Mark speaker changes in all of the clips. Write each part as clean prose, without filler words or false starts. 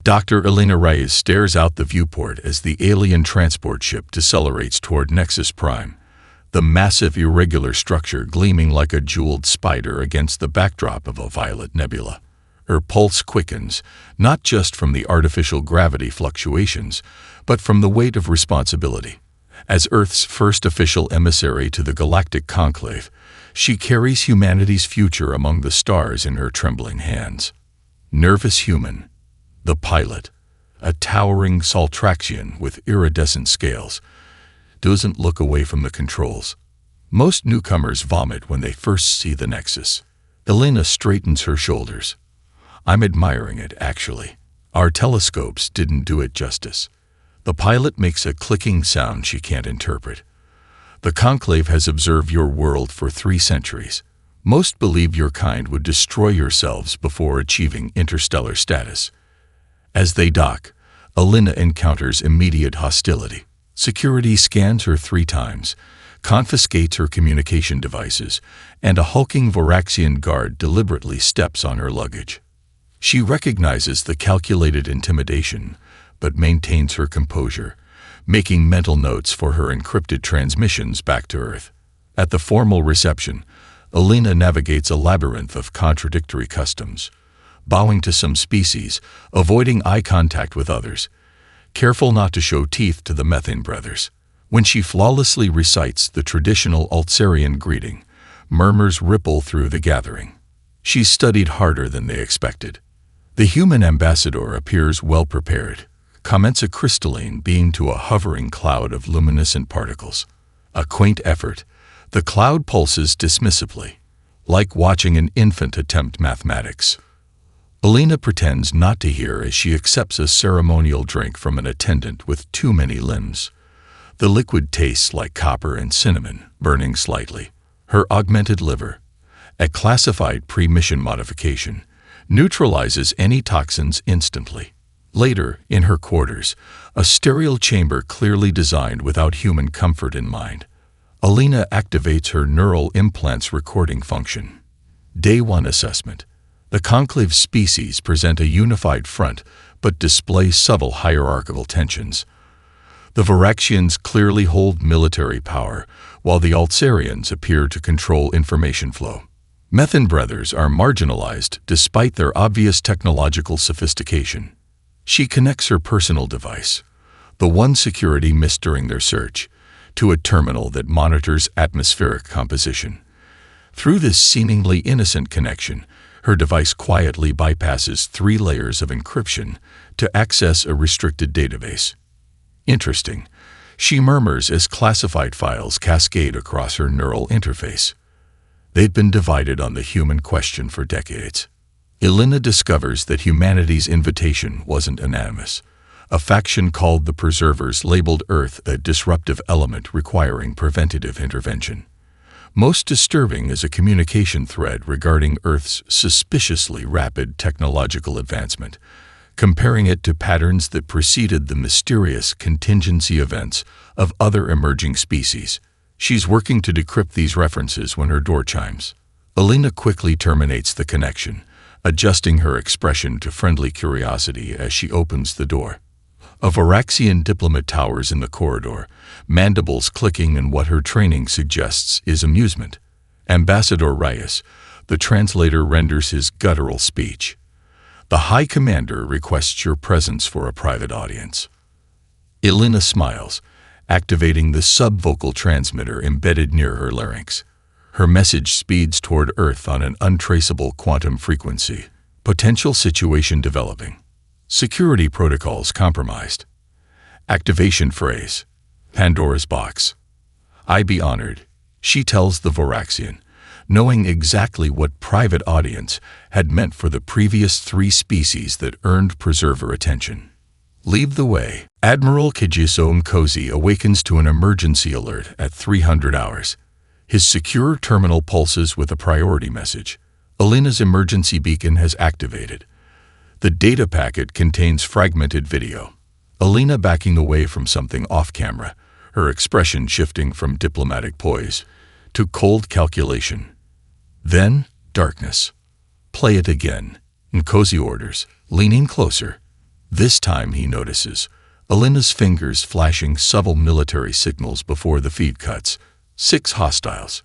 Speaker 1: Dr. Elena Reyes stares out the viewport as the alien transport ship decelerates toward Nexus Prime, the massive irregular structure gleaming like a jeweled spider against the backdrop of a violet nebula. Her pulse quickens, not just from the artificial gravity fluctuations, but from the weight of responsibility. As Earth's first official emissary to the Galactic Conclave, she carries humanity's future among the stars in her trembling hands. Nervous human, the pilot, a towering Saltraxian with iridescent scales, doesn't look away from the controls. Most newcomers vomit when they first see the Nexus. Elena straightens her shoulders. I'm admiring it, actually. Our telescopes didn't do it justice. The pilot makes a clicking sound she can't interpret. The Conclave has observed your world for 3 centuries. Most believe your kind would destroy yourselves before achieving interstellar status. As they dock, Elena encounters immediate hostility. Security scans her 3 times, confiscates her communication devices, and a hulking Voraxian guard deliberately steps on her luggage. She recognizes the calculated intimidation, but maintains her composure, making mental notes for her encrypted transmissions back to Earth. At the formal reception, Elena navigates a labyrinth of contradictory customs, bowing to some species, avoiding eye contact with others, careful not to show teeth to the Methane brothers. When she flawlessly recites the traditional Altsarian greeting, murmurs ripple through the gathering. She's studied harder than they expected. The human ambassador appears well prepared, comments a crystalline being to a hovering cloud of luminescent particles. A quaint effort, the cloud pulses dismissively, like watching an infant attempt mathematics. Elena pretends not to hear as she accepts a ceremonial drink from an attendant with too many limbs. The liquid tastes like copper and cinnamon, burning slightly. Her augmented liver, a classified pre-mission modification, neutralizes any toxins instantly. Later, in her quarters, a sterile chamber clearly designed without human comfort in mind, Elena activates her neural implants recording function. Day 1 assessment. The Conclave species present a unified front, but display subtle hierarchical tensions. The Voraxians clearly hold military power, while the Altsarians appear to control information flow. Methane brothers are marginalized despite their obvious technological sophistication. She connects her personal device, the one security missed during their search, to a terminal that monitors atmospheric composition. Through this seemingly innocent connection, her device quietly bypasses 3 layers of encryption to access a restricted database. Interesting, she murmurs as classified files cascade across her neural interface. They'd been divided on the human question for decades. Elena discovers that humanity's invitation wasn't anonymous. A faction called the Preservers labeled Earth a disruptive element requiring preventative intervention. Most disturbing is a communication thread regarding Earth's suspiciously rapid technological advancement, comparing it to patterns that preceded the mysterious contingency events of other emerging species. She's working to decrypt these references when her door chimes. Elena quickly terminates the connection, adjusting her expression to friendly curiosity as she opens the door. A Voraxian diplomat towers in the corridor, mandibles clicking in what her training suggests is amusement. Ambassador Reyes, the translator, renders his guttural speech. The High Commander requests your presence for a private audience. Elena smiles, activating the subvocal transmitter embedded near her larynx. Her message speeds toward Earth on an untraceable quantum frequency. Potential situation developing. Security protocols compromised. Activation phrase. Pandora's box. I be honored, she tells the Voraxian, knowing exactly what private audience had meant for the previous 3 species that earned preserver attention. Leave the way. Admiral Kijiso Nkosi awakens to an emergency alert at 300 hours. His secure terminal pulses with a priority message. Elena's emergency beacon has activated. The data packet contains fragmented video. Elena backing away from something off-camera, her expression shifting from diplomatic poise to cold calculation. Then, darkness. Play it again, Nkosi orders, leaning closer. This time he notices Alina's fingers flashing subtle military signals before the feed cuts. 6 hostiles.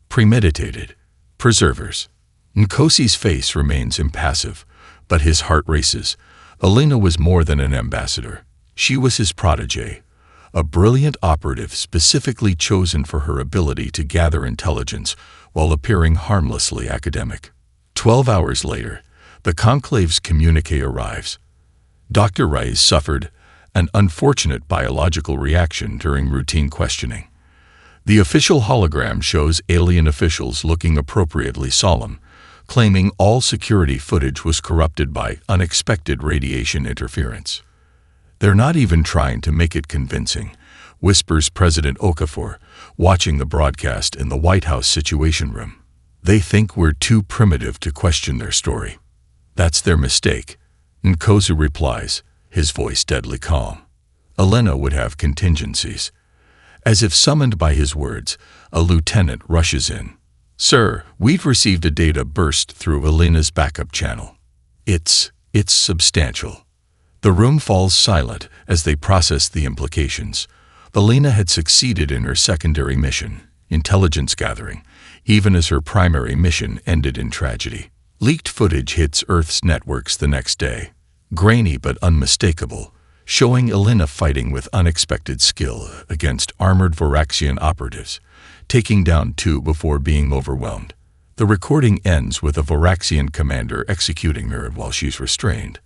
Speaker 1: Premeditated. Preservers. Nkosi's face remains impassive, but his heart races. Alina was more than an ambassador. She was his protégé, a brilliant operative specifically chosen for her ability to gather intelligence while appearing harmlessly academic. 12 hours later, the Conclave's communique arrives. Dr. Rice suffered an unfortunate biological reaction during routine questioning. The official hologram shows alien officials looking appropriately solemn, claiming all security footage was corrupted by unexpected radiation interference. "They're not even trying to make it convincing," whispers President Okafor, watching the broadcast in the White House Situation Room. "They think we're too primitive to question their story." "That's their mistake," Nkosi replies, his voice deadly calm. Alina would have contingencies. As if summoned by his words, a lieutenant rushes in. "Sir, we've received a data burst through Alina's backup channel. It's substantial." The room falls silent as they process the implications. Alina had succeeded in her secondary mission, intelligence gathering, even as her primary mission ended in tragedy. Leaked footage hits Earth's networks the next day, grainy but unmistakable, showing Alina fighting with unexpected skill against armored Varaxian operatives, taking down 2 before being overwhelmed. The recording ends with a Varaxian commander executing her while she's restrained.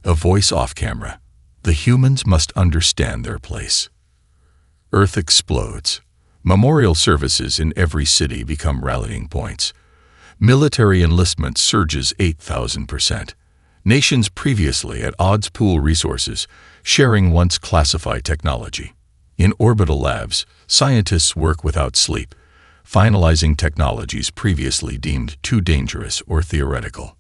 Speaker 1: A voice off camera. "The humans must understand their place." Earth explodes. Memorial services in every city become rallying points. Military enlistment surges 8,000%. Nations previously at odds pool resources, sharing once classified technology. In orbital labs, scientists work without sleep, finalizing technologies previously deemed too dangerous or theoretical.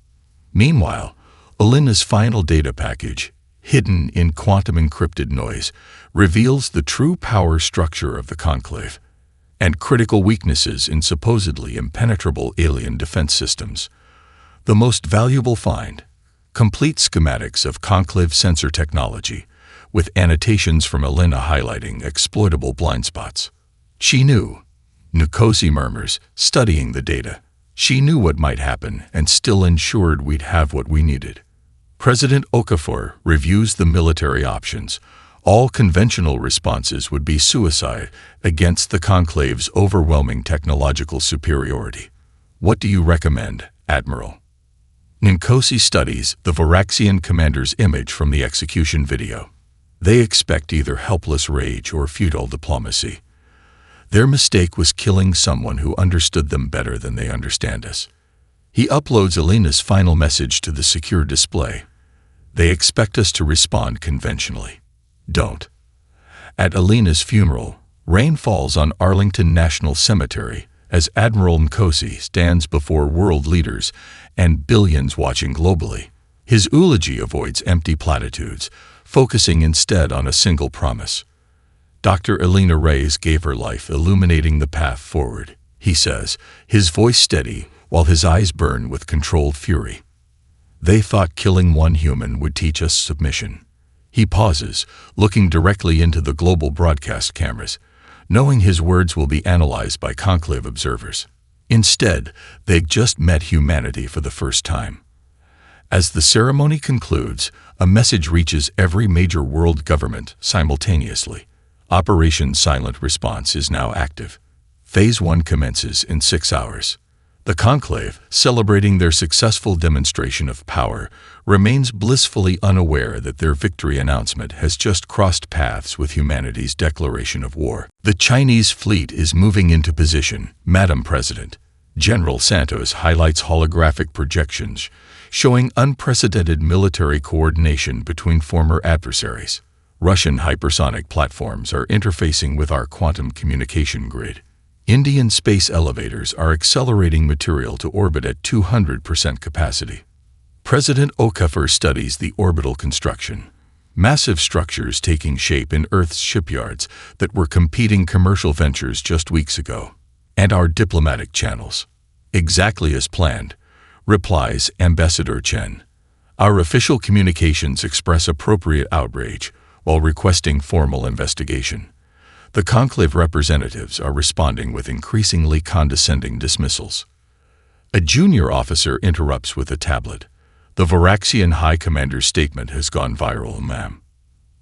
Speaker 1: Meanwhile, Alina's final data package, hidden in quantum-encrypted noise, reveals the true power structure of the Conclave and critical weaknesses in supposedly impenetrable alien defense systems. The most valuable find: complete schematics of Conclave sensor technology, with annotations from Alina highlighting exploitable blind spots. She knew, Nkosi murmurs, studying the data. She knew what might happen and still ensured we'd have what we needed. President Okafor reviews the military options. All conventional responses would be suicide against the Conclave's overwhelming technological superiority. "What do you recommend, Admiral?" Nkosi studies the Varaxian commander's image from the execution video. They expect either helpless rage or futile diplomacy. Their mistake was killing someone who understood them better than they understand us. He uploads Alina's final message to the secure display. They expect us to respond conventionally. Don't. At Alina's funeral, rain falls on Arlington National Cemetery as Admiral Nkosi stands before world leaders and billions watching globally. His eulogy avoids empty platitudes, focusing instead on a single promise. "Dr. Alina Reyes gave her life illuminating the path forward," he says, his voice steady while his eyes burn with controlled fury. "They thought killing one human would teach us submission." He pauses, looking directly into the global broadcast cameras, knowing his words will be analyzed by conclave observers. Instead, they'd just met humanity for the first time. As the ceremony concludes, a message reaches every major world government simultaneously. Operation Silent Response is now active. Phase 1 commences in 6 hours. The conclave, celebrating their successful demonstration of power, remains blissfully unaware that their victory announcement has just crossed paths with humanity's declaration of war. The Chinese fleet is moving into position, Madam President. General Santos highlights holographic projections, showing unprecedented military coordination between former adversaries. Russian hypersonic platforms are interfacing with our quantum communication grid. Indian space elevators are accelerating material to orbit at 200% capacity. President Okafor studies the orbital construction. Massive structures taking shape in Earth's shipyards that were competing commercial ventures just weeks ago. And our diplomatic channels. Exactly as planned, replies Ambassador Chen. Our official communications express appropriate outrage while requesting formal investigation. The Conclave representatives are responding with increasingly condescending dismissals. A junior officer interrupts with a tablet. The Varaxian High Commander's statement has gone viral, ma'am.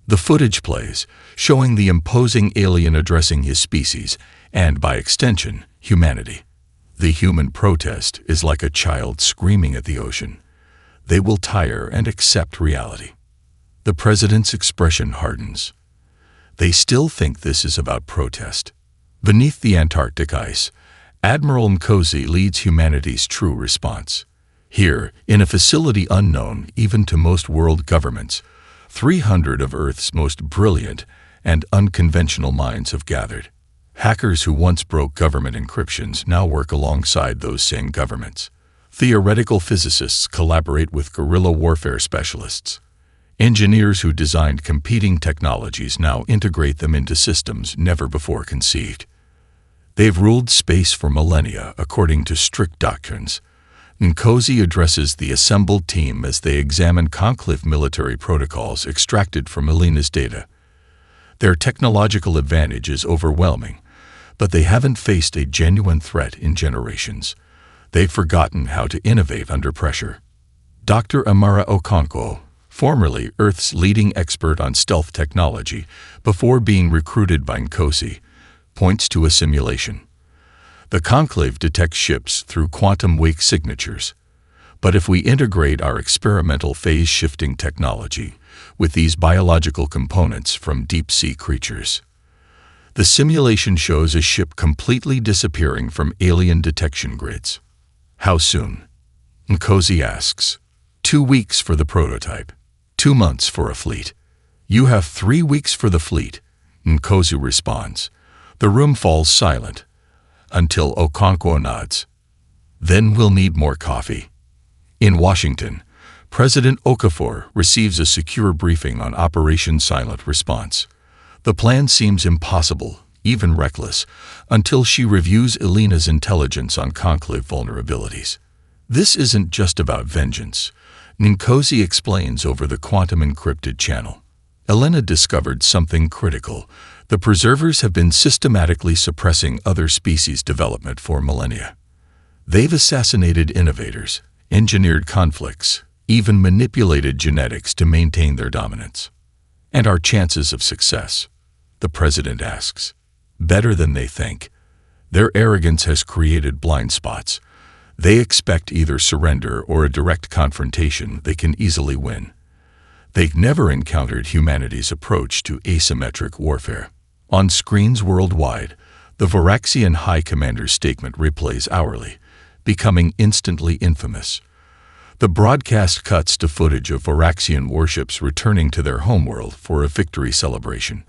Speaker 1: The footage plays, showing the imposing alien addressing his species, and by extension, humanity. The human protest is like a child screaming at the ocean. They will tire and accept reality. The president's expression hardens. They still think this is about protest. Beneath the Antarctic ice, Admiral Mkosi leads humanity's true response. Here, in a facility unknown even to most world governments, 300 of Earth's most brilliant and unconventional minds have gathered. Hackers who once broke government encryptions now work alongside those same governments. Theoretical physicists collaborate with guerrilla warfare specialists. Engineers who designed competing technologies now integrate them into systems never before conceived. They've ruled space for millennia according to strict doctrines. Nkosi addresses the assembled team as they examine Conclave military protocols extracted from Elena's data. Their technological advantage is overwhelming, but they haven't faced a genuine threat in generations. They've forgotten how to innovate under pressure. Dr. Amara Okonkwo, formerly Earth's leading expert on stealth technology before being recruited by Nkosi, points to a simulation. The Conclave detects ships through quantum wake signatures. But if we integrate our experimental phase-shifting technology with these biological components from deep-sea creatures, the simulation shows a ship completely disappearing from alien detection grids. How soon? Nkosi asks. 2 weeks for the prototype. 2 months for a fleet. You have 3 weeks for the fleet, Nkosi responds. The room falls silent, until Okonkwo nods. Then we'll need more coffee. In Washington, President Okafor receives a secure briefing on Operation Silent Response. The plan seems impossible, even reckless, until she reviews Elena's intelligence on Conclave vulnerabilities. This isn't just about vengeance, Nkosi explains over the quantum-encrypted channel. Elena discovered something critical. The preservers have been systematically suppressing other species' development for millennia. They've assassinated innovators, engineered conflicts, even manipulated genetics to maintain their dominance. And our chances of success, the president asks. Better than they think. Their arrogance has created blind spots. They expect either surrender or a direct confrontation they can easily win. They've never encountered humanity's approach to asymmetric warfare. On screens worldwide, the Varaxian High Commander's statement replays hourly, becoming instantly infamous. The broadcast cuts to footage of Varaxian warships returning to their homeworld for a victory celebration,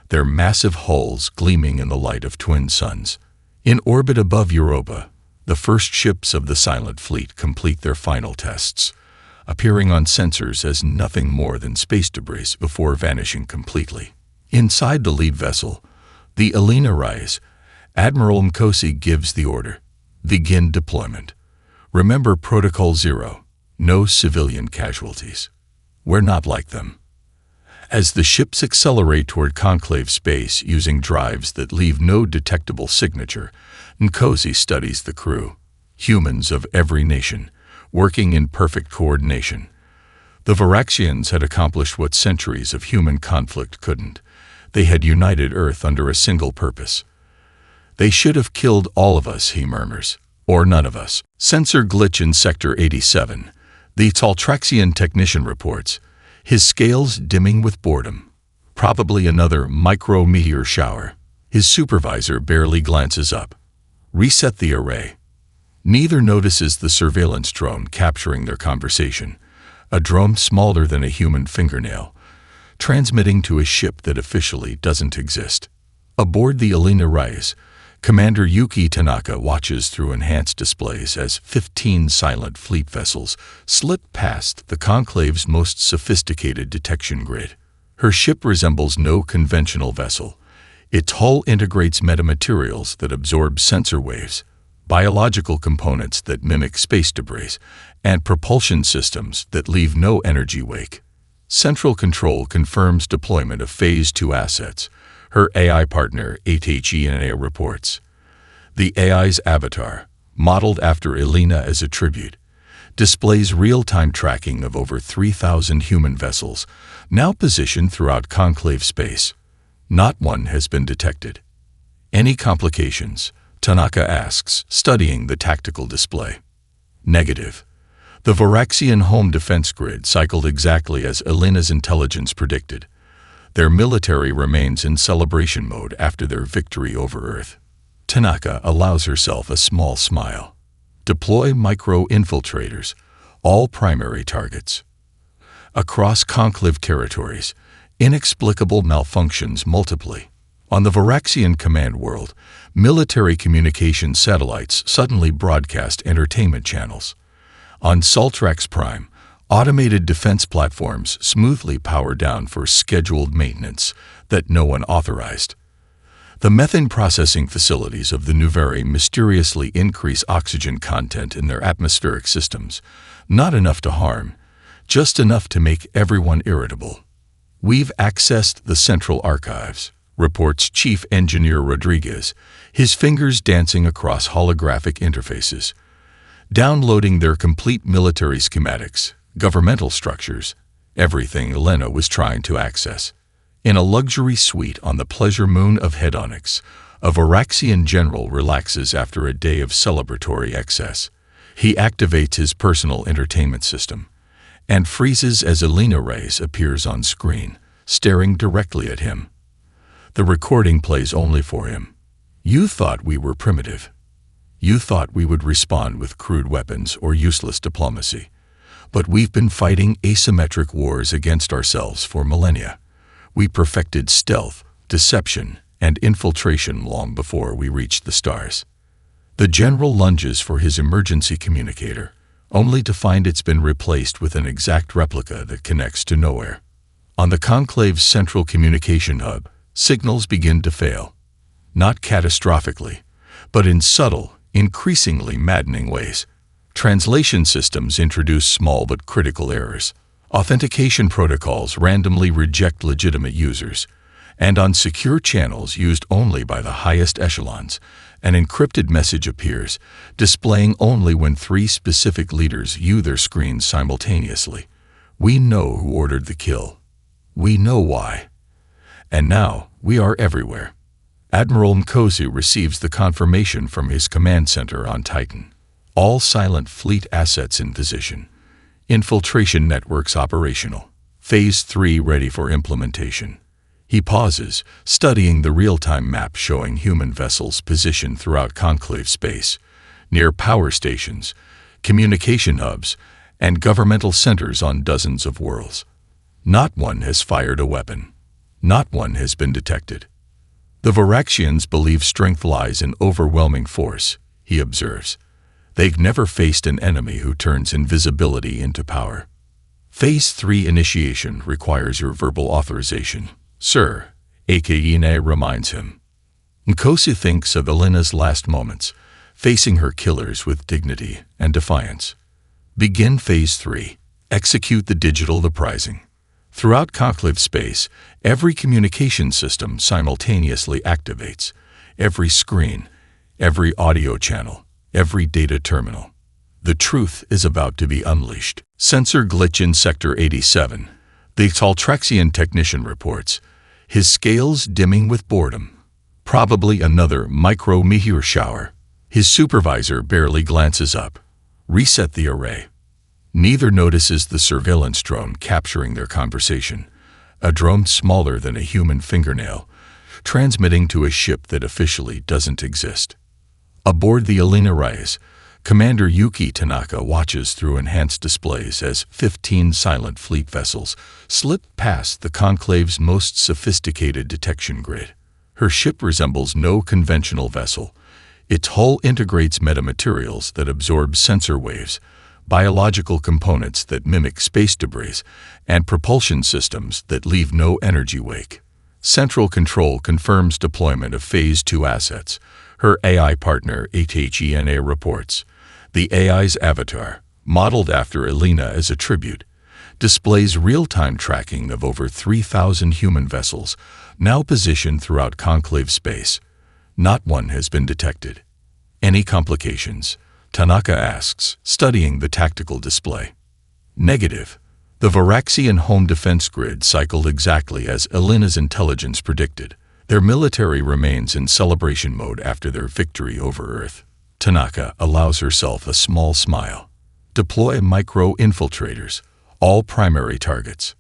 Speaker 1: their massive hulls gleaming in the light of twin suns. In orbit above Europa, the first ships of the Silent Fleet complete their final tests, appearing on sensors as nothing more than space debris before vanishing completely. Inside the lead vessel, the Elena Rise, Admiral Mkosi gives the order. Begin deployment. Remember Protocol 0. No civilian casualties. We're not like them. As the ships accelerate toward Conclave space using drives that leave no detectable signature, Nkosi studies the crew, humans of every nation, working in perfect coordination. The Varaxians had accomplished what centuries of human conflict couldn't. They had united Earth under a single purpose. They should have killed all of us, he murmurs, or none of us. Sensor glitch in Sector 87. The Taltraxian technician reports, his scales dimming with boredom. Probably another micro-meteor shower. His supervisor barely glances up. Reset the array. Neither notices the surveillance drone capturing their conversation, a drone smaller than a human fingernail, transmitting to a ship that officially doesn't exist. Aboard the Elena Rise, Commander Yuki Tanaka watches through enhanced displays as 15 Silent Fleet vessels slip past the Conclave's most sophisticated detection grid. Her ship resembles no conventional vessel. Its hull integrates metamaterials that absorb sensor waves, biological components that mimic space debris, and propulsion systems that leave no energy wake. Central Control confirms deployment of Phase 2 assets, her AI partner ATHENA reports. The AI's avatar, modeled after Elena as a tribute, displays real-time tracking of over 3,000 human vessels, now positioned throughout conclave space. Not one has been detected. Any complications? Tanaka asks, studying the tactical display. Negative. The Varaxian home defense grid cycled exactly as Elena's intelligence predicted. Their military remains in celebration mode after their victory over Earth. Tanaka allows herself a small smile. Deploy micro-infiltrators, all primary targets. Across conclave territories, inexplicable malfunctions multiply. On the Varaxian command world, military communication satellites suddenly broadcast entertainment channels. On Sultrax Prime, automated defense platforms smoothly power down for scheduled maintenance that no one authorized. The methane processing facilities of the Nouveri mysteriously increase oxygen content in their atmospheric systems, not enough to harm, just enough to make everyone irritable. We've accessed the central archives, reports Chief Engineer Rodriguez, his fingers dancing across holographic interfaces, downloading their complete military schematics, governmental structures, everything Elena was trying to access. In a luxury suite on the pleasure moon of Hedonics, a Varaxian general relaxes after a day of celebratory excess. He activates his personal entertainment system and freezes as Elena Reyes appears on screen, staring directly at him. The recording plays only for him. You thought we were primitive. You thought we would respond with crude weapons or useless diplomacy. But we've been fighting asymmetric wars against ourselves for millennia. We perfected stealth, deception, and infiltration long before we reached the stars. The general lunges for his emergency communicator, only to find it's been replaced with an exact replica that connects to nowhere. On the conclave's central communication hub, signals begin to fail. Not catastrophically, but in subtle, increasingly maddening ways. Translation systems introduce small but critical errors. Authentication protocols randomly reject legitimate users, and on secure channels used only by the highest echelons, an encrypted message appears, displaying only when 3 specific leaders view their screens simultaneously. We know who ordered the kill. We know why. And now, we are everywhere. Admiral Nkosi receives the confirmation from his command center on Titan. All silent fleet assets in position. Infiltration networks operational. Phase 3 ready for implementation. He pauses, studying the real-time map showing human vessels positioned throughout conclave space, near power stations, communication hubs, and governmental centers on dozens of worlds. Not one has fired a weapon. Not one has been detected. The Varaxians believe strength lies in overwhelming force, he observes. They've never faced an enemy who turns invisibility into power. Phase 3 initiation requires your verbal authorization, sir, Athena reminds him. Nkosi thinks of Elena's last moments, facing her killers with dignity and defiance. Begin Phase 3. Execute the digital uprising. Throughout conclave space, every communication system simultaneously activates. Every screen, every audio channel, every data terminal. The truth is about to be unleashed. Sensor glitch in Sector 87. The Sultraxian technician reports, his scales dimming with boredom. Probably another micro-meteor shower. His supervisor barely glances up. Reset the array. Neither notices the surveillance drone capturing their conversation. A drone smaller than a human fingernail, transmitting to a ship that officially doesn't exist. Aboard the Elena Reyes, Commander Yuki Tanaka watches through enhanced displays as 15 silent fleet vessels slip past the conclave's most sophisticated detection grid. Her ship resembles no conventional vessel. Its hull integrates metamaterials that absorb sensor waves, biological components that mimic space debris, and propulsion systems that leave no energy wake. Central Control confirms deployment of Phase 2 assets, Her AI partner, ATHENA, reports. The AI's avatar, modeled after Elena as a tribute, displays real-time tracking of over 3,000 human vessels, now positioned throughout conclave space. Not one has been detected. Any complications? Tanaka asks, studying the tactical display. Negative. The Varaxian home defense grid cycled exactly as Elena's intelligence predicted. Their military remains in celebration mode after their victory over Earth. Tanaka allows herself a small smile. Deploy micro-infiltrators, all primary targets.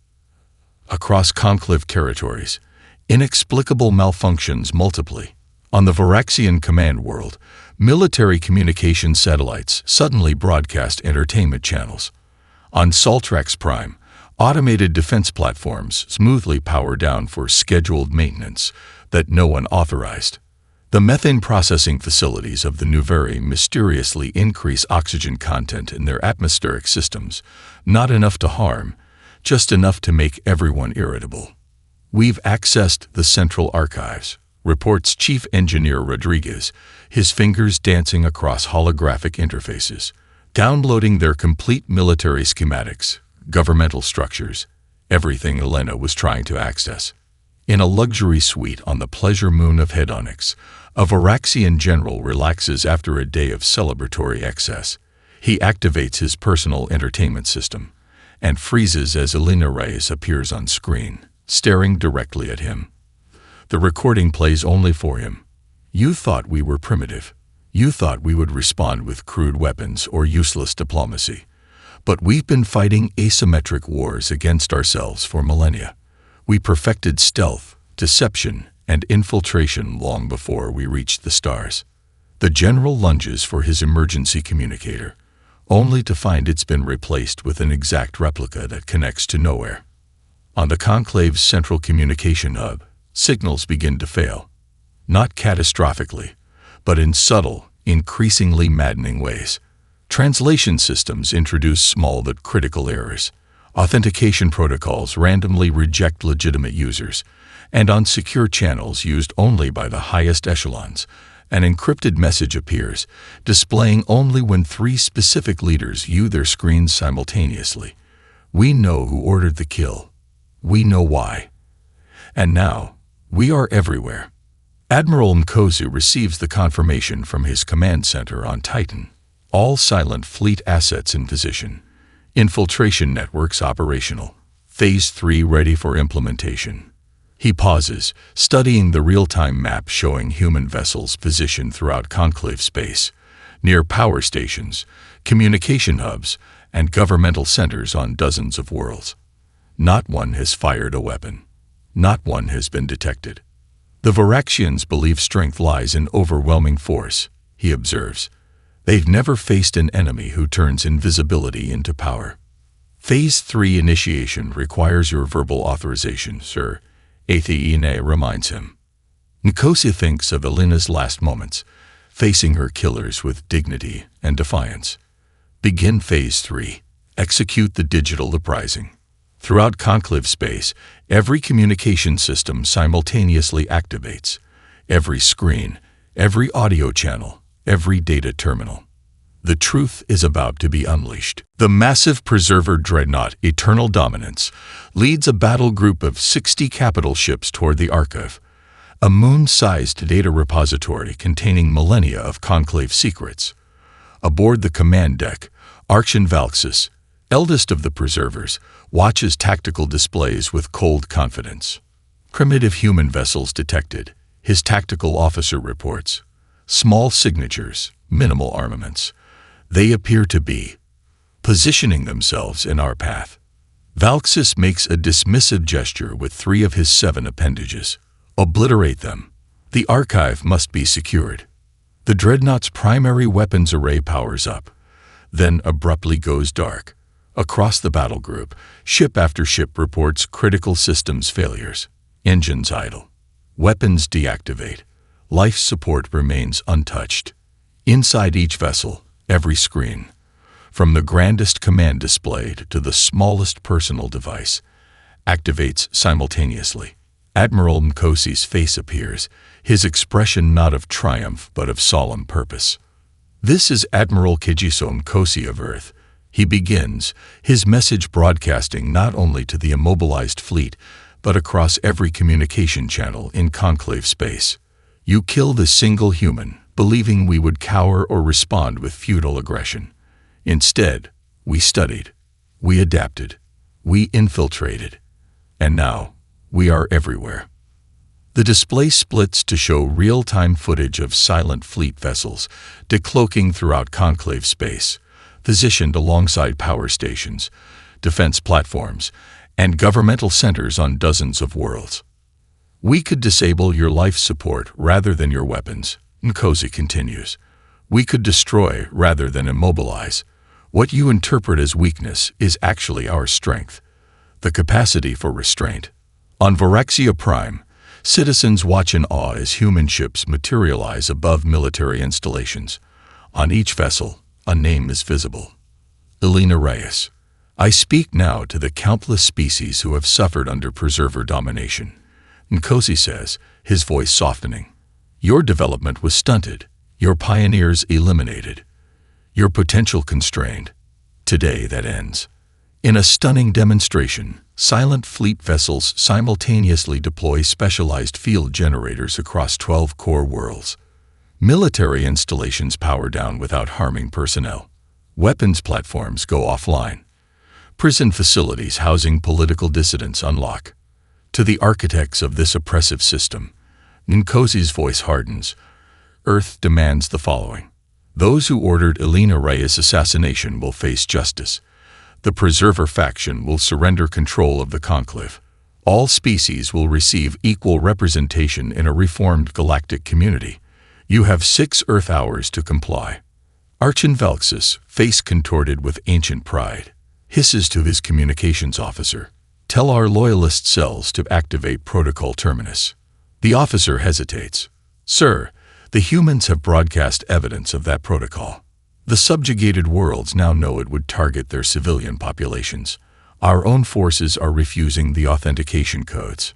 Speaker 1: Across conclave territories, inexplicable malfunctions multiply. On the Varaxian command world, military communication satellites suddenly broadcast entertainment channels. On Saltrax Prime, automated defense platforms smoothly power down for scheduled maintenance that no one authorized. The methane processing facilities of the Nuveri mysteriously increase oxygen content in their atmospheric systems, not enough to harm, just enough to make everyone irritable. We've accessed the central archives, reports Chief Engineer Rodriguez, his fingers dancing across holographic interfaces, downloading their complete military schematics, governmental structures, everything Elena was trying to access. In a luxury suite on the pleasure moon of hedonics, a Varaxian general relaxes after a day of celebratory excess. He activates his personal entertainment system and freezes as Elena Reyes appears on screen, staring directly at him. The recording plays only for him. You thought we were primitive. You thought we would respond with crude weapons or useless diplomacy. But we've been fighting asymmetric wars against ourselves for millennia. We perfected stealth, deception, and infiltration long before we reached the stars. The general lunges for his emergency communicator, only to find it's been replaced with an exact replica that connects to nowhere. On the conclave's central communication hub, signals begin to fail. Not catastrophically, but in subtle, increasingly maddening ways. Translation systems introduce small but critical errors. Authentication protocols randomly reject legitimate users, and on secure channels used only by the highest echelons, an encrypted message appears, displaying only when 3 specific leaders view their screens simultaneously. We know who ordered the kill. We know why. And now, we are everywhere. Admiral Nkosu receives the confirmation from his command center on Titan. All silent fleet assets in position. Infiltration networks operational. Phase 3 ready for implementation. He pauses, studying the real-time map showing human vessels positioned throughout conclave space, near power stations, communication hubs, and governmental centers on dozens of worlds. Not one has fired a weapon. Not one has been detected. The Varaxians believe strength lies in overwhelming force, he observes. They've never faced an enemy who turns invisibility into power. Phase 3 initiation requires your verbal authorization, sir, Athene reminds him. Nkosi thinks of Elena's last moments, facing her killers with dignity and defiance. Begin Phase 3. Execute the digital uprising. Throughout conclave space, every communication system simultaneously activates. Every screen, every audio channel, every data terminal. The truth is about to be unleashed. The massive preserver dreadnought Eternal Dominance leads a battle group of 60 capital ships toward the Archive, a moon-sized data repository containing millennia of conclave secrets. Aboard the command deck, Archon Valxis, eldest of the preservers, watches tactical displays with cold confidence. Primitive human vessels detected, his tactical officer reports. Small signatures, minimal armaments. They appear to be positioning themselves in our path. Valxis makes a dismissive gesture with 3 of his 7 appendages. Obliterate them. The archive must be secured. The dreadnought's primary weapons array powers up, then abruptly goes dark. Across the battle group, ship after ship reports critical systems failures. Engines idle. Weapons deactivate. Life support remains untouched. Inside each vessel, every screen, from the grandest command display to the smallest personal device, activates simultaneously. Admiral Nkosi's face appears, his expression not of triumph but of solemn purpose. This is Admiral Kijiso Nkosi of Earth. He begins, his message broadcasting not only to the immobilized fleet, but across every communication channel in conclave space. You kill the single human, believing we would cower or respond with futile aggression. Instead, we studied, we adapted, we infiltrated, and now we are everywhere. The display splits to show real-time footage of silent fleet vessels decloaking throughout conclave space, positioned alongside power stations, defense platforms, and governmental centers on dozens of worlds. We could disable your life support rather than your weapons, Nkosi continues. We could destroy rather than immobilize. What you interpret as weakness is actually our strength, the capacity for restraint. On Varaxia Prime, citizens watch in awe as human ships materialize above military installations. On each vessel, a name is visible. Elena Reyes. I speak now to the countless species who have suffered under preserver domination. Nkosi says, his voice softening. Your development was stunted, your pioneers eliminated, your potential constrained. Today that ends. In a stunning demonstration, silent fleet vessels simultaneously deploy specialized field generators across 12 core worlds. Military installations power down without harming personnel. Weapons platforms go offline. Prison facilities housing political dissidents unlock. To the architects of this oppressive system, Nkosi's voice hardens. Earth demands the following. Those who ordered Elena Reyes' assassination will face justice. The Preserver faction will surrender control of the Conclave. All species will receive equal representation in a reformed galactic community. You have 6 Earth hours to comply. Archon Velxus, face contorted with ancient pride, hisses to his communications officer. Tell our loyalist cells to activate Protocol Terminus. The officer hesitates. Sir, the humans have broadcast evidence of that protocol. The subjugated worlds now know it would target their civilian populations. Our own forces are refusing the authentication codes.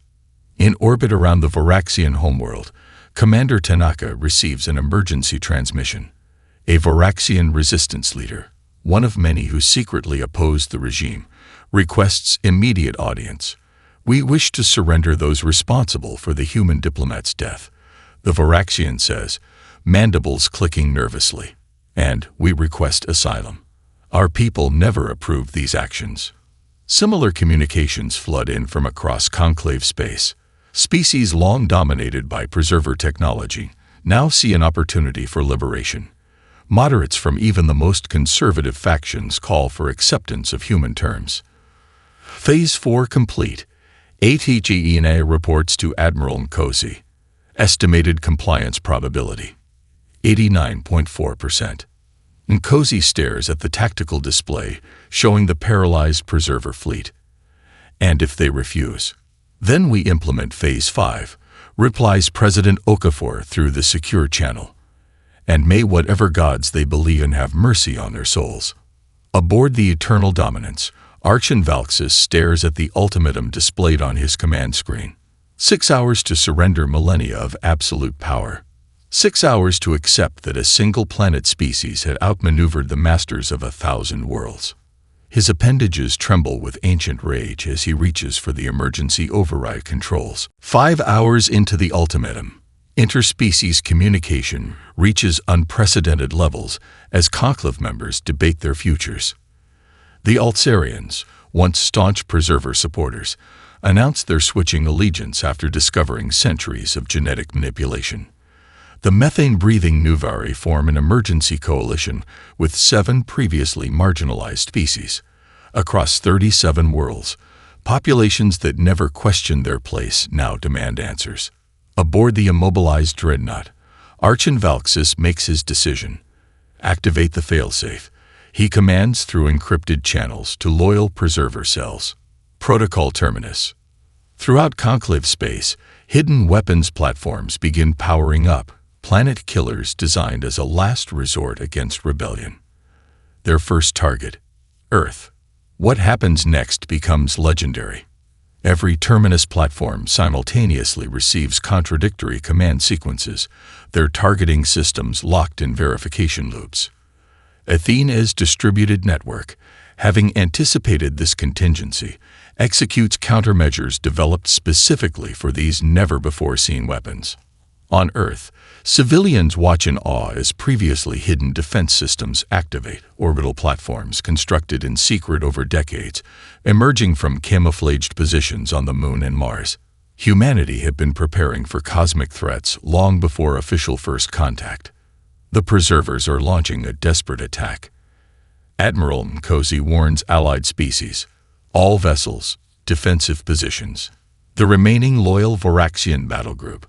Speaker 1: In orbit around the Varaxian homeworld, Commander Tanaka receives an emergency transmission. A Varaxian resistance leader, one of many who secretly opposed the regime, requests immediate audience. We wish to surrender those responsible for the human diplomat's death, the Varaxian says, mandibles clicking nervously. And we request asylum. Our people never approved these actions. Similar communications flood in from across conclave space. Species long dominated by preserver technology now see an opportunity for liberation. Moderates from even the most conservative factions call for acceptance of human terms. Phase 4 complete. ATGENA reports to Admiral Nkosi. Estimated compliance probability 89.4%. Nkosi stares at the tactical display showing the paralyzed preserver fleet. And if they refuse, then we implement Phase 5, replies President Okafor through the secure channel. And may whatever gods they believe in have mercy on their souls. Aboard the Eternal Dominance, Archon Valxis stares at the ultimatum displayed on his command screen. 6 hours to surrender millennia of absolute power. 6 hours to accept that a single planet species had outmaneuvered the masters of 1,000 worlds. His appendages tremble with ancient rage as he reaches for the emergency override controls. 5 hours into the ultimatum, interspecies communication reaches unprecedented levels as conclave members debate their futures. The Altsarians, once staunch preserver supporters, announced their switching allegiance after discovering centuries of genetic manipulation. The methane-breathing Nuvari form an emergency coalition with 7 previously marginalized species. Across 37 worlds, populations that never questioned their place now demand answers. Aboard the immobilized dreadnought, Archon Valxis makes his decision. Activate the failsafe. He commands through encrypted channels to loyal preserver cells. Protocol Terminus. Throughout conclave space, hidden weapons platforms begin powering up, planet killers designed as a last resort against rebellion. Their first target, Earth. What happens next becomes legendary. Every Terminus platform simultaneously receives contradictory command sequences, their targeting systems locked in verification loops. Athena's distributed network, having anticipated this contingency, executes countermeasures developed specifically for these never-before-seen weapons. On Earth, civilians watch in awe as previously hidden defense systems activate orbital platforms constructed in secret over decades, emerging from camouflaged positions on the Moon and Mars. Humanity had been preparing for cosmic threats long before official first contact. The Preservers are launching a desperate attack. Admiral Nkosi warns allied species, all vessels, defensive positions. The remaining loyal Voraxian battle group,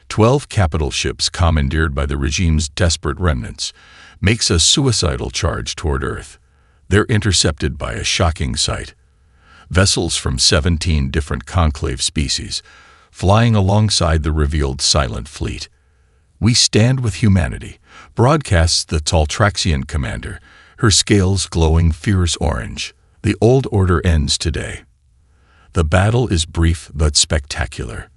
Speaker 1: 12 capital ships commandeered by the regime's desperate remnants, makes a suicidal charge toward Earth. They're intercepted by a shocking sight. Vessels from 17 different conclave species, flying alongside the revealed Silent Fleet. "We stand with humanity," broadcasts the Taltraxian commander, her scales glowing fierce orange. "The old order ends today." The battle is brief but spectacular.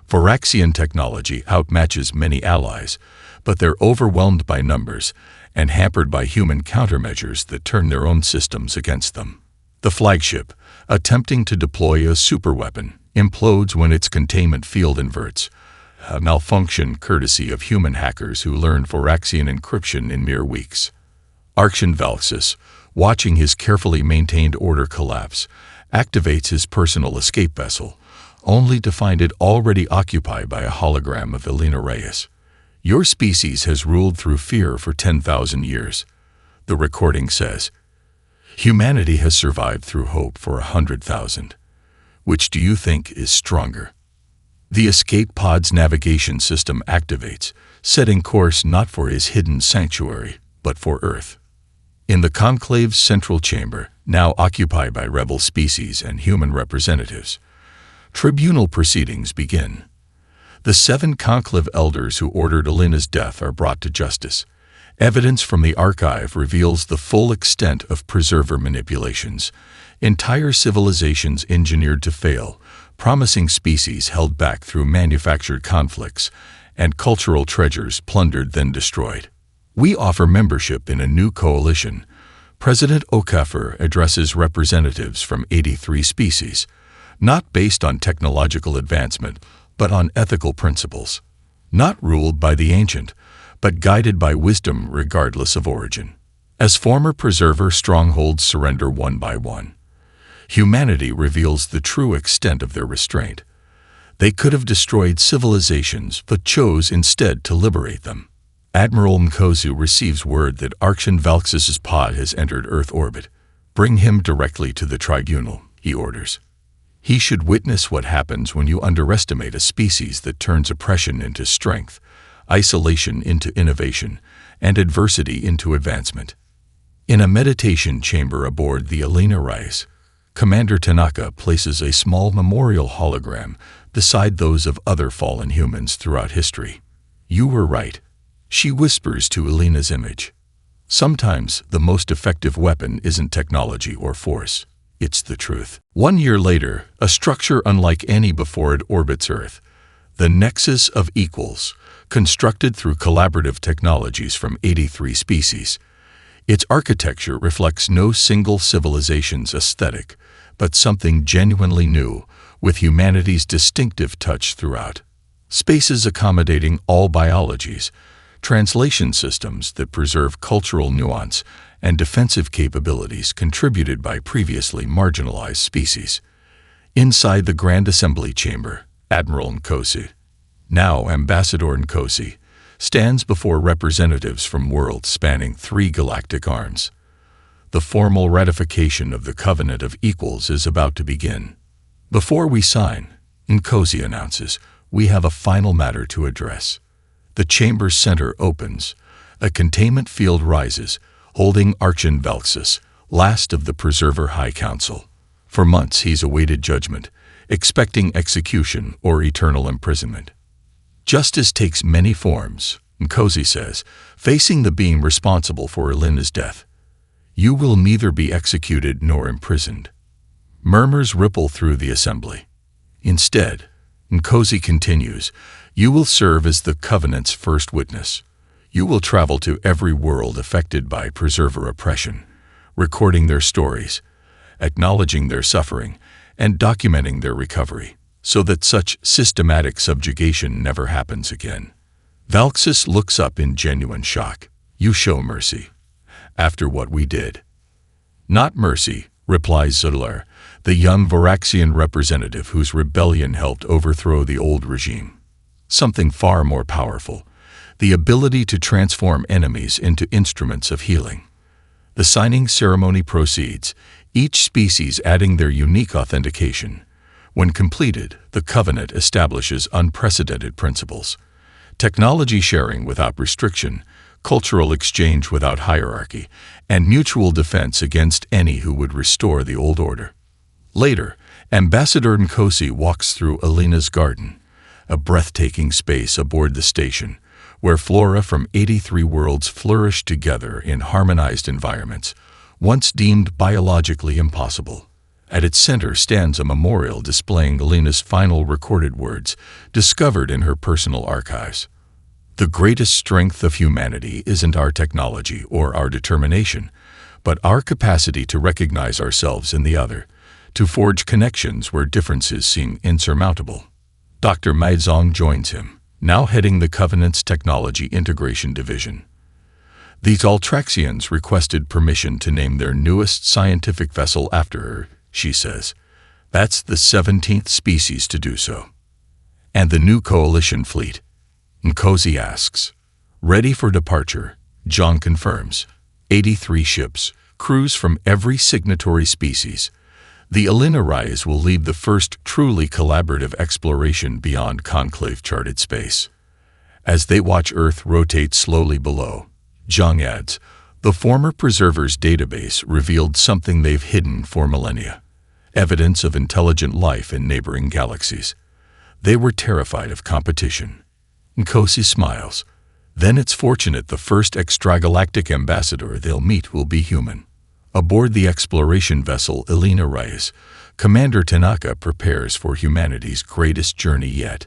Speaker 1: Voraxian technology outmatches many allies, but they're overwhelmed by numbers and hampered by human countermeasures that turn their own systems against them. The flagship, attempting to deploy a superweapon, implodes when its containment field inverts, a malfunction courtesy of human hackers who learned Voraxian encryption in mere weeks. Archon Valxis, watching his carefully maintained order collapse, activates his personal escape vessel, only to find it already occupied by a hologram of Elena Reyes. "Your species has ruled through fear for 10,000 years," the recording says. "Humanity has survived through hope for 100,000. Which do you think is stronger?" The escape pod's navigation system activates, setting course not for his hidden sanctuary, but for Earth. In the Conclave's central chamber, now occupied by rebel species and human representatives, tribunal proceedings begin. The 7 Conclave elders who ordered Elena's death are brought to justice. Evidence from the archive reveals the full extent of Preserver manipulations, entire civilizations engineered to fail, promising species held back through manufactured conflicts, and cultural treasures plundered then destroyed. "We offer membership in a new coalition." President Okafor addresses representatives from 83 species, not based on technological advancement, but on ethical principles. Not ruled by the ancient, but guided by wisdom regardless of origin. As former Preserver strongholds surrender one by one, humanity reveals the true extent of their restraint. They could have destroyed civilizations, but chose instead to liberate them. Admiral Nkosi receives word that Archon Valxis's pod has entered Earth orbit. "Bring him directly to the tribunal," he orders. He should witness what happens when you underestimate a species that turns oppression into strength, isolation into innovation, and adversity into advancement. In a meditation chamber aboard the Elena Reyes, Commander Tanaka places a small memorial hologram beside those of other fallen humans throughout history. "You were right," she whispers to Elena's image. Sometimes the most effective weapon isn't technology or force. It's the truth. 1 year later, a structure unlike any before it orbits Earth, the Nexus of Equals, constructed through collaborative technologies from 83 species. Its architecture reflects no single civilization's aesthetic, but something genuinely new, with humanity's distinctive touch throughout. Spaces accommodating all biologies, translation systems that preserve cultural nuance, and defensive capabilities contributed by previously marginalized species. Inside the Grand Assembly Chamber, Admiral Nkosi, now Ambassador Nkosi, stands before representatives from worlds spanning 3 galactic arms. The formal ratification of the Covenant of Equals is about to begin. "Before we sign," Nkosi announces, "we have a final matter to address." The chamber's center opens. A containment field rises, holding Archon Valxis, last of the Preserver High Council. For months he's awaited judgment, expecting execution or eternal imprisonment. "Justice takes many forms," Nkosi says, facing the being responsible for Elena's death. "You will neither be executed nor imprisoned. Murmurs ripple through the assembly. Instead, Nkosi continues, you will serve as the Covenant's first witness. You will travel to every world affected by Preserver oppression, recording their stories, acknowledging their suffering, and documenting their recovery, so that such systematic subjugation never happens again. Valxis looks up in genuine shock. You show mercy. After what we did. Not mercy, replies Zudler, the young Varaxian representative whose rebellion helped overthrow the old regime. Something far more powerful, the ability to transform enemies into instruments of healing. The signing ceremony proceeds, each species adding their unique authentication. When completed, the Covenant establishes unprecedented principles. Technology sharing without restriction, cultural exchange without hierarchy, and mutual defense against any who would restore the old order. Later, Ambassador Nkosi walks through Alina's garden, a breathtaking space aboard the station, where flora from 83 worlds flourish together in harmonized environments, once deemed biologically impossible. At its center stands a memorial displaying Alina's final recorded words, discovered in her personal archives. The greatest strength of humanity isn't our technology or our determination, but our capacity to recognize ourselves in the other, to forge connections where differences seem insurmountable. Dr. Maizong joins him, now heading the Covenant's Technology Integration Division. The Galtraxians requested permission to name their newest scientific vessel after her, she says. That's the 17th species to do so. And the new coalition fleet? Nkosi asks. Ready for departure, John confirms. 83 ships, crews from every signatory species. The Alina Rise will lead the first truly collaborative exploration beyond Conclave-charted space. As they watch Earth rotate slowly below, Zhang adds, the former Preserver's database revealed something they've hidden for millennia. Evidence of intelligent life in neighboring galaxies. They were terrified of competition. Nkosi smiles. Then it's fortunate the first extragalactic ambassador they'll meet will be human. Aboard the exploration vessel Alina Rise, Commander Tanaka prepares for humanity's greatest journey yet.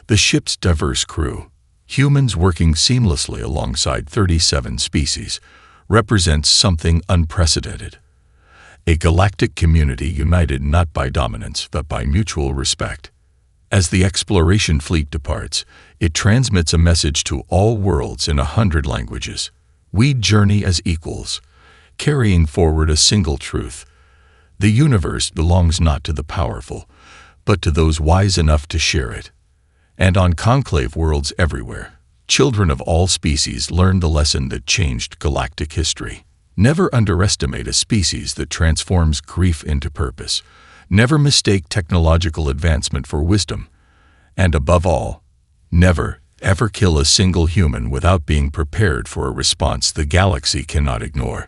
Speaker 1: The ship's diverse crew, humans working seamlessly alongside 37 species, represents something unprecedented. A galactic community united not by dominance but by mutual respect. As the exploration fleet departs, it transmits a message to all worlds in 100 languages. We journey as equals, carrying forward a single truth. The universe belongs not to the powerful, but to those wise enough to share it. And on conclave worlds everywhere, children of all species learn the lesson that changed galactic history. Never underestimate a species that transforms grief into purpose. Never mistake technological advancement for wisdom. And above all, never, ever kill a single human without being prepared for a response the galaxy cannot ignore.